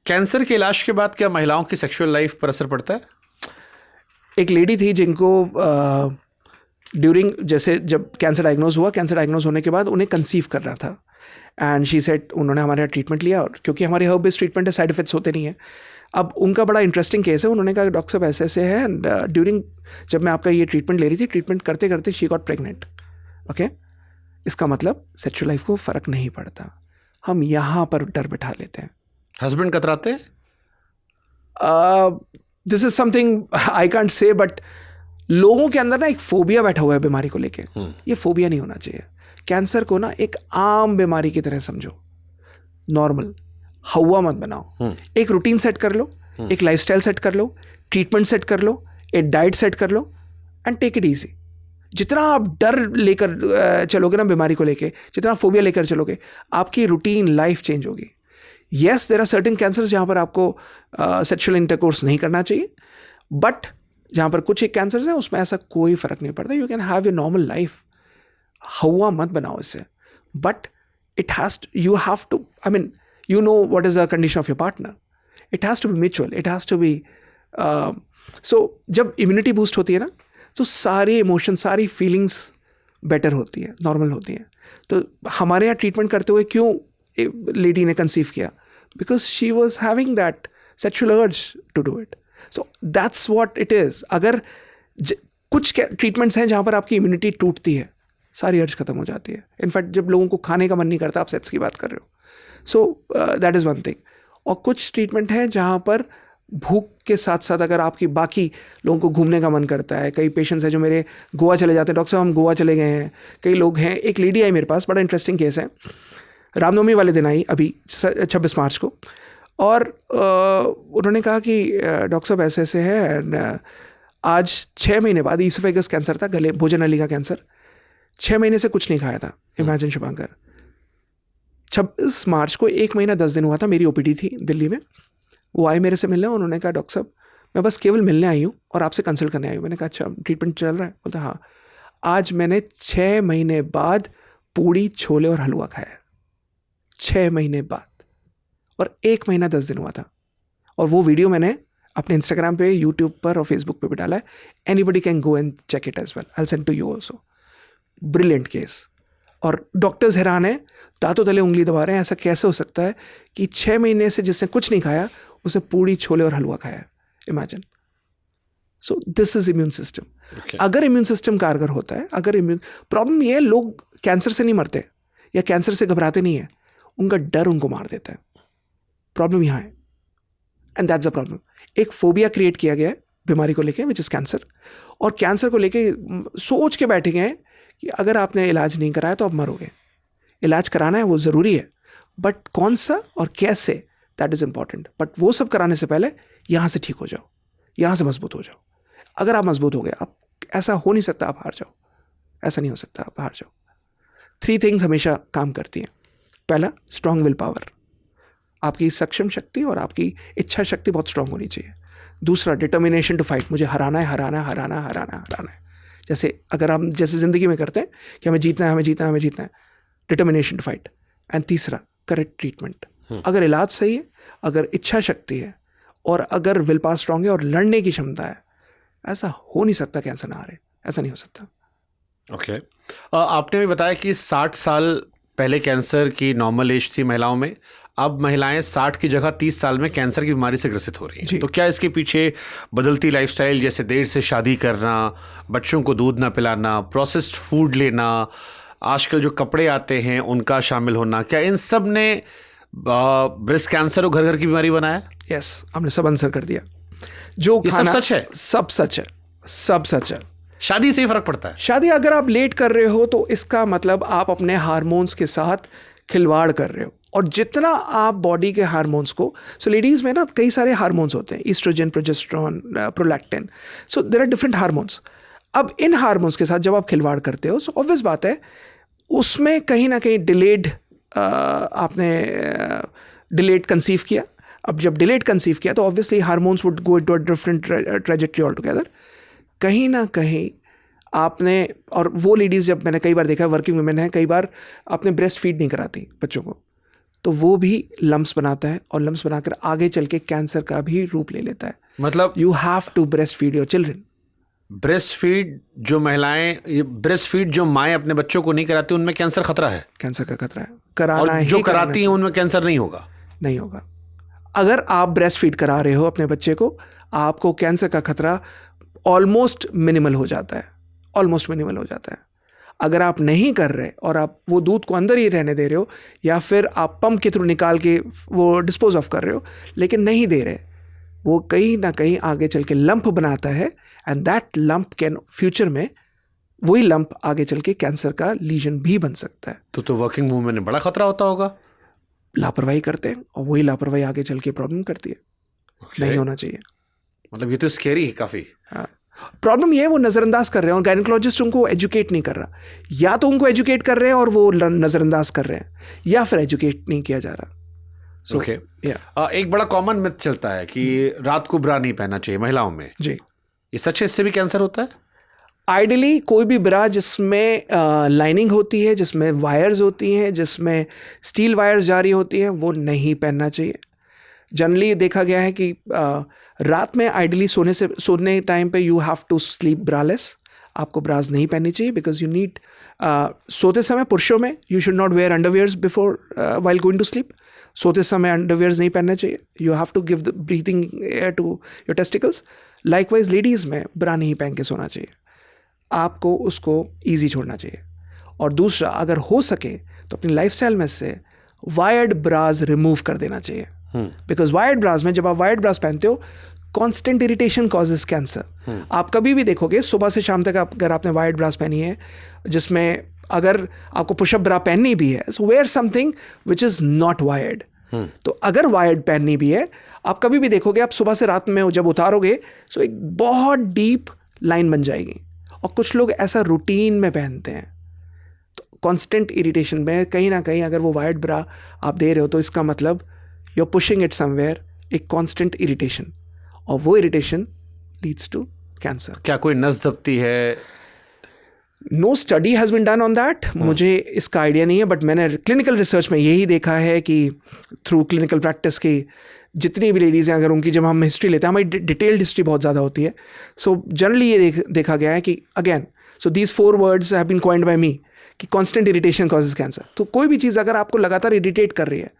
Cancer के इलाज के बाद क्या महिलाओं की सेक्सुअल लाइफ पर असर पड़ता है? एक लेडी थी जिनको ड्यूरिंग जैसे जब कैंसर डायग्नोज होने के बाद उन्हें कंसीव करना था, एंड शी सेड, उन्होंने हमारे यहाँ ट्रीटमेंट लिया, और क्योंकि हमारे हर्ब बेस्ड ट्रीटमेंट है, साइड इफेक्ट्स होते नहीं है। अब उनका बड़ा इंटरेस्टिंग केस है, उन्होंने कहा डॉक्टर साहब ऐसे ऐसे है, एंड ड्यूरिंग जब मैं आपका ये ट्रीटमेंट ले रही थी, ट्रीटमेंट करते करते शी गॉट प्रेग्नेंट। ओके, इसका मतलब सेक्सुअल लाइफ को फ़र्क नहीं पड़ता, हम यहाँ पर डर बिठा लेते हैं। हस्बैंड कतराते हैं? This is something I can't say, but लोगों के अंदर ना एक फोबिया बैठा हुआ है बीमारी को लेके। ये फोबिया नहीं होना चाहिए। कैंसर को ना एक आम बीमारी की तरह समझो, नॉर्मल, हवा मत बनाओ। एक रूटीन सेट कर लो, एक लाइफस्टाइल सेट कर लो, ट्रीटमेंट सेट कर लो, एक डाइट सेट कर लो, एंड टेक इट ईजी। जितना आप डर लेकर चलोगे ना बीमारी को लेके, जितना फोबिया लेकर चलोगे, आपकी रूटीन लाइफ चेंज होगी। Yes, there are certain cancers जहाँ पर आपको सेक्सुअल इंटरकोर्स नहीं करना चाहिए, बट जहाँ पर कुछ एक कैंसर्स हैं उसमें ऐसा कोई फ़र्क नहीं पड़ता। You can have a normal life, हवा मत बनाओ इससे, but it has, you have to, I mean, you know what is the condition of your partner. It has to be mutual. It has to be so जब immunity boost होती है ना, तो सारे इमोशन, सारी फीलिंग्स बेटर होती है, normal होती हैं। तो हमारे यहाँ ट्रीटमेंट करते हुए क्यों लेडी ने कंसीव किया? Because she was having that sexual urge to do it. So that's what it is. अगर कुछ ट्रीटमेंट्स हैं जहाँ पर आपकी इम्यूनिटी टूटती है, सारी अर्ज खत्म हो जाती है। इनफैक्ट जब लोगों को खाने का मन नहीं करता, आप सेक्स की बात कर रहे हो, so that is one thing. और कुछ ट्रीटमेंट है जहाँ पर भूख के साथ साथ अगर आपकी बाकी लोगों को घूमने का मन करता है। कई पेशेंट्स हैं जो मेरे गोवा चले जाते हैं, डॉक्टर साहब हम गोवा चले गए हैं। कई लोग हैं, एक लेडी आई मेरे पास, बड़ा इंटरेस्टिंग केस है, रामनवमी वाले दिन आई अभी 26 मार्च को, और उन्होंने कहा कि डॉक्टर साहब ऐसे ऐसे है, एंड आज 6 महीने बाद, ईसोफेगस कैंसर था, गले भोजन नली का कैंसर, 6 महीने से कुछ नहीं खाया था। इमेजिन शुभांकर, 26 मार्च को 1 महीना 10 दिन हुआ था, मेरी ओपीडी थी दिल्ली में। वो आए मेरे से मिलने, उन्होंने कहा डॉक्टर साहब मैं बस केवल मिलने आई हूँ और आपसे कंसल्ट करने आई हूँ। मैंने कहा अच्छा ट्रीटमेंट चल रहा है? बोलते हाँ। आज मैंने 6 महीने बाद पूड़ी छोले और हलवा खाया, 6 महीने बाद, और 1 महीना 10 दिन हुआ था। और वो वीडियो मैंने अपने इंस्टाग्राम पे, यूट्यूब पर और फेसबुक पे भी डाला है। Anybody can go and check it as well, I will send to you also. Brilliant case. और डॉक्टर्स हैरान हैं, दांतों तले उंगली दबा रहे हैं, ऐसा कैसे हो सकता है कि 6 महीने से जिसने कुछ नहीं खाया उसे पूड़ी छोले और हलवा खाया। Imagine. So this is immune system. अगर इम्यून सिस्टम कारगर होता है, अगर इम्यून, प्रॉब्लम ये है लोग कैंसर से नहीं मरते या कैंसर से घबराते नहीं है, उनका डर उनको मार देता है। प्रॉब्लम यहाँ है, एंड दैट्स अ प्रॉब्लम। एक फोबिया क्रिएट किया गया है बीमारी को लेके, विच इज कैंसर। और कैंसर को लेके सोच के बैठे गए हैं कि अगर आपने इलाज नहीं कराया तो आप मरोगे। इलाज कराना है, वो ज़रूरी है, बट कौन सा और कैसे, दैट इज़ इंपॉर्टेंट। बट वो सब कराने से पहले यहाँ से ठीक हो जाओ, यहाँ से मजबूत हो जाओ। अगर आप मजबूत हो गए, आप, ऐसा हो नहीं सकता आप हार जाओ, ऐसा नहीं हो सकता आप हार जाओ। 3 थिंग्स हमेशा काम करती हैं। पहला, स्ट्रॉन्ग विल पावर, आपकी सक्षम शक्ति और आपकी इच्छा शक्ति बहुत स्ट्रांग होनी चाहिए। दूसरा, डिटर्मिनेशन टू फाइट, मुझे हराना है, हराना है, हराना है, हराना है, हराना है। जैसे अगर हम जैसे ज़िंदगी में करते हैं कि हमें जीतना है, हमें जीतना है, हमें जीतना है, डिटर्मिनेशन टू फाइट। एंड तीसरा, करेक्ट ट्रीटमेंट। अगर इलाज सही है, अगर इच्छा शक्ति है, और अगर विल पावर स्ट्रांग है और लड़ने की क्षमता है, ऐसा हो नहीं सकता कैंसर ना हारे, ऐसा नहीं हो सकता। ओके। आपने भी बताया कि 60 साल पहले कैंसर की नॉर्मल एज थी महिलाओं में, अब महिलाएं 60 की जगह 30 साल में कैंसर की बीमारी से ग्रसित हो रही हैं। तो क्या इसके पीछे बदलती लाइफस्टाइल, जैसे देर से शादी करना, बच्चों को दूध ना पिलाना, प्रोसेस्ड फूड लेना, आजकल जो कपड़े आते हैं उनका शामिल होना, क्या इन सब ने ब्रेस्ट कैंसर को घर घर की बीमारी बनाया? यस, हमने सब आंसर कर दिया। जो ये सब सच है? सब सच है, सब सच है। शादी से ही फर्क पड़ता है? शादी अगर आप लेट कर रहे हो तो इसका मतलब आप अपने हार्मोन्स के साथ खिलवाड़ कर रहे हो। और जितना आप बॉडी के हार्मोन्स को, सो लेडीज़ में ना कई सारे हार्मोन्स होते हैं, oestrogen, progesterone, prolactin, so there are different hormones. अब इन हार्मोन्स के साथ जब आप खिलवाड़ करते हो, सो ऑब्वियस बात है उसमें कहीं ना कहीं डिलेड, आपने डिलेड कंसीव किया। अब जब डिलेड कंसीव किया तो obviously hormones would go into a different trajectory all together. कहीं ना कहीं आपने, और वो लेडीज़, जब मैंने कई बार देखा, वर्किंग वुमेन है, कई बार आपने ब्रेस्ट फीड नहीं कराती बच्चों को, तो वो भी लम्प्स बनाता है और लम्प्स बनाकर आगे चल के कैंसर का भी रूप ले लेता है. मतलब you have to breastfeed your children. Breastfeed जो माएँ अपने बच्चों को नहीं कराती उनमें कैंसर खतरा है. कैंसर का खतरा है. कराना और ही जो कराना कराती हैं उनमें कैंसर नहीं होगा. नहीं होगा. अगर आप ब्रेस्ट फीड करा रहे हो अपने बच्चे को, आपको कैंसर का खतरा ऑलमोस्ट मिनिमल हो जाता है. ऑलमोस्ट मिनिमल हो जाता है. अगर आप नहीं कर रहे और आप वो दूध को अंदर ही रहने दे रहे हो, या फिर आप पंप के थ्रू निकाल के वो डिस्पोज ऑफ कर रहे हो लेकिन नहीं दे रहे, वो कहीं ना कहीं आगे चल के लंप बनाता है. And that lump can future में, वही लंप आगे चल के कैंसर का लीजन भी बन सकता है. तो वर्किंग वूमेन में बड़ा खतरा होता होगा. लापरवाही करते हैं और वही लापरवाही आगे चल के प्रॉब्लम करती है. नहीं होना चाहिए. मतलब ये तो स्कैरी है काफी. हाँ, प्रॉब्लम ये है वो नज़रअंदाज कर रहे हैं और गायनेकोलॉजिस्ट उनको एजुकेट नहीं कर रहा. या तो उनको एजुकेट कर रहे हैं और वो नज़रअंदाज कर रहे हैं, या फिर एजुकेट नहीं किया जा रहा. ओके. एक बड़ा कॉमन मिथ चलता है कि रात को ब्रा नहीं पहनना चाहिए महिलाओं में. जी, ये सच है? इससे भी कैंसर होता है? आइडियली कोई भी ब्रा जिसमें लाइनिंग होती है, जिसमें वायर्स होती हैं, जिसमें स्टील वायर्स जारी होती हैं, वो नहीं पहनना चाहिए. जनरली देखा गया है कि रात में आइडियली सोने टाइम पे you have to sleep braless. आपको ब्रास नहीं पहननी चाहिए बिकॉज यू नीड, सोते समय पुरुषों में you should not wear underwears before while going to sleep. सोते समय अंडरवियर्स नहीं पहनना चाहिए. You have to give the breathing air to your testicles. Likewise ladies में ब्रा नहीं पहन के सोना चाहिए. आपको उसको ईजी छोड़ना चाहिए. और दूसरा, अगर हो सके तो अपनी लाइफस्टाइल में से वायर्ड ब्रास रिमूव कर देना चाहिए. बिकॉज वायर्ड ब्रास में, जब आप वायर्ड ब्रास पहनते हो, कॉन्स्टेंट इरिटेशन कॉजेज कैंसर. आप कभी भी देखोगे सुबह से शाम तक अगर आपने वायर्ड ब्रास पहनी है, जिसमें अगर आपको पुशअप ब्रा पहननी भी है, so wear something which is not wired. तो अगर वायर्ड पहननी भी है, आप कभी भी देखोगे आप सुबह से रात में जब उतारोगे सो एक बहुत डीप लाइन बन जाएगी. और कुछ लोग ऐसा रूटीन में पहनते हैं. तो कॉन्स्टेंट इरिटेशन में कहीं ना कहीं अगर वो वायर्ड ब्रा आप दे रहे हो, तो इसका मतलब you are pushing it somewhere, एक कॉन्स्टेंट इरिटेशन, और वो इरिटेशन लीड्स टू कैंसर. क्या कोई नस दबती है? No study has been done on that. मुझे इसका आइडिया नहीं है, बट मैंने क्लिनिकल रिसर्च में यही देखा है कि थ्रू क्लिनिकल प्रैक्टिस की जितनी भी लेडीज़ हैं, अगर उनकी जब हम हिस्ट्री लेते हैं, हमारी डिटेल्ड हिस्ट्री बहुत ज़्यादा होती है. सो जनरली ये देखा गया है कि again, so these 4 words have been coined by me कि कॉन्स्टेंट इरिटेशन कॉजेज कैंसर. तो कोई भी चीज़ अगर आपको लगातार इरिटेट कर रही है,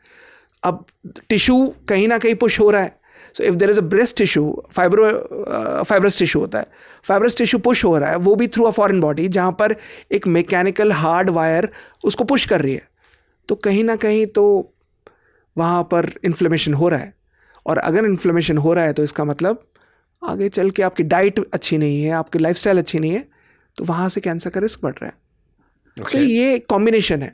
अब टिश्यू कहीं ना कहीं पुश हो रहा है. So if there is a breast tissue, fibrous tissue होता है, फाइब्रस टिश्यू पुश हो रहा है, वो भी थ्रू अ फॉरेन बॉडी, जहाँ पर एक मैकेनिकल हार्ड वायर उसको पुश कर रही है. तो कहीं ना कहीं तो वहाँ पर इन्फ्लेमेशन हो रहा है. और अगर इन्फ्लेमेशन हो रहा है तो इसका मतलब आगे चल के आपकी डाइट अच्छी नहीं है, आपकी लाइफस्टाइल अच्छी नहीं है, तो वहाँ से कैंसर का रिस्क बढ़ रहा है. तो ये कॉम्बिनेशन है.